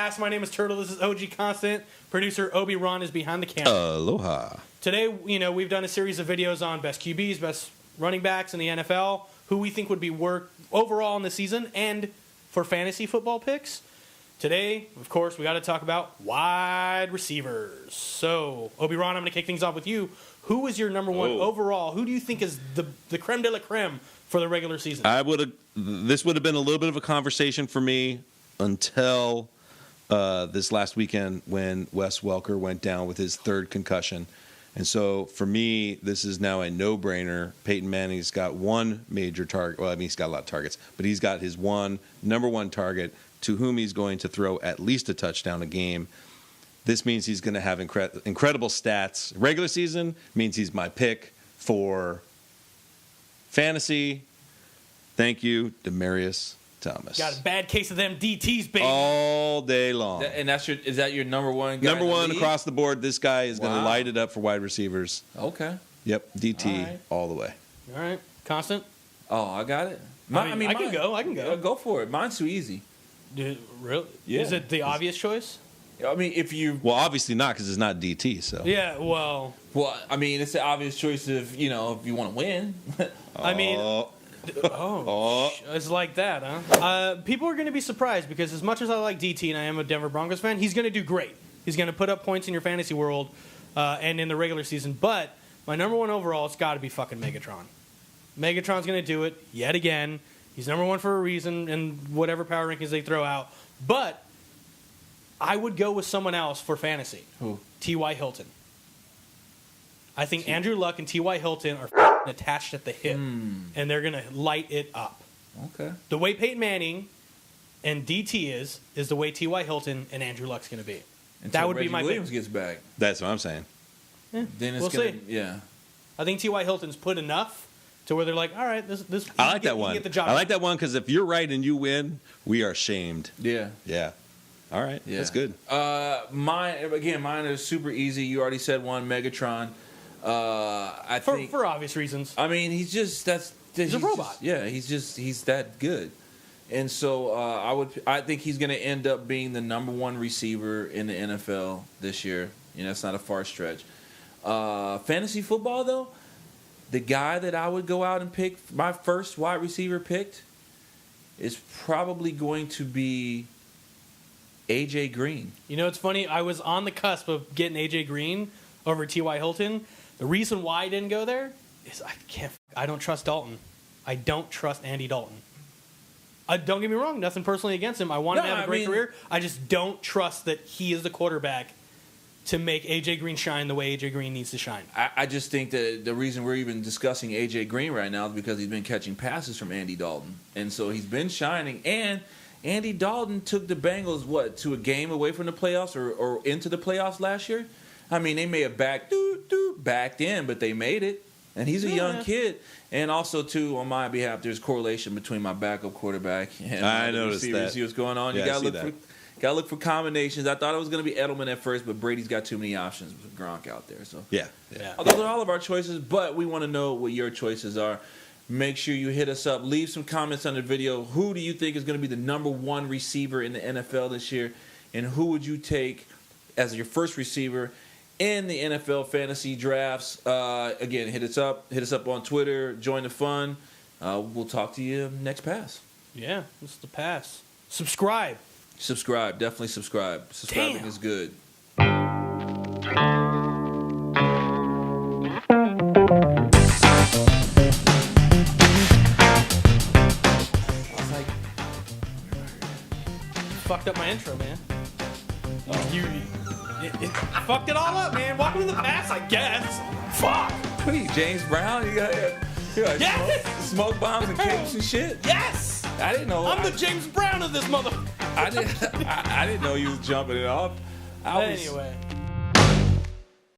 Pass. My name is Turtle. This is OG Constant. Producer Obi-Ron is behind the camera. Aloha. Today, we've done a series of videos on best QBs, best running backs in the NFL, who we think would be work overall in the season, and for fantasy football picks. Today, of course, we got to talk about wide receivers. So, Obi-Ron, I'm going to kick things off with you. Who is your number one overall? Who do you think is the creme de la creme for the regular season? This would have been a little bit of a conversation for me until this last weekend when Wes Welker went down with his third concussion. And so for me, this is now a no-brainer. Peyton Manning's got one major target. Well, I mean, he's got a lot of targets, but he's got his number one target to whom he's going to throw at least a touchdown a game. This means he's going to have incredible stats. Regular season means he's my pick for fantasy. Thank you, Demaryius Thomas. Got a bad case of them DTs, baby. All day long. And is that your number one guy? Number one across the board. This guy is going to light it up for wide receivers. Okay. Yep, DT all the way. All right. Constant? Oh, I got it. I can go. Go for it. Mine's too easy. Really? Yeah. Is it the obvious choice? I mean, if you... Well, obviously not, because it's not DT, so... Yeah, well... Well, I mean, it's the obvious choice if you want to win. I mean... It's like that, huh? People are going to be surprised because as much as I like DT and I am a Denver Broncos fan, he's going to do great. He's going to put up points in your fantasy world and in the regular season. But my number one overall, it's got to be fucking Megatron. Megatron's going to do it yet again. He's number one for a reason and whatever power rankings they throw out. But I would go with someone else for fantasy. Who? T.Y. Hilton. I think Andrew Luck and T.Y. Hilton are attached at the hip, and they're going to light it up. Okay. The way Peyton Manning and DT is the way T.Y. Hilton and Andrew Luck's going to be. Until that would Reggie be my Williams pick. gets back. That's what I'm saying. Then it's we'll see. Yeah. I think T.Y. Hilton's put enough to where they're like, all right, this. I like that one. Get the job I like that one because if you're right and you win, we are shamed. Yeah. Yeah. All right. Yeah. That's good. Mine is super easy. You already said one, Megatron. I think for obvious reasons. I mean, he's a robot. He's that good. And so I think he's going to end up being the number one receiver in the NFL this year. That's not a far stretch. Fantasy football though, the guy that I would go out and pick, my first wide receiver picked, is probably going to be AJ Green. It's funny. I was on the cusp of getting AJ Green over T.Y. Hilton. The reason why I didn't go there is I don't trust Dalton. I don't trust Andy Dalton. Don't get me wrong, nothing personally against him. I want him to have a great career. I just don't trust that he is the quarterback to make A.J. Green shine the way A.J. Green needs to shine. I just think that the reason we're even discussing A.J. Green right now is because he's been catching passes from Andy Dalton. And so he's been shining. And Andy Dalton took the Bengals, to a game away from the playoffs or into the playoffs last year? I mean, they may have backed in, but they made it. And he's a young kid. And also, too, on my behalf, there's correlation between my backup quarterback and I noticed receivers. that. See what's going on? Yeah, You gotta look for combinations. I thought it was going to be Edelman at first, but Brady's got too many options with Gronk out there. So Yeah. those are all of our choices, but we want to know what your choices are. Make sure you hit us up. Leave some comments on the video. Who do you think is going to be the number one receiver in the NFL this year? And who would you take as your first receiver in the NFL fantasy drafts? Again, hit us up on Twitter. Join the fun. We'll talk to you next pass. Yeah, this is the pass. Subscribe. Definitely subscribe. Subscribing is good. Fucked up my intro, man. It fucked it all up, man. Welcome to the past, I guess. Fuck. What are you, James Brown? You got Yes! smoke bombs and capes and shit? Yes! I didn't know. I'm the James Brown of this mother. I didn't know you was jumping it off. Anyway.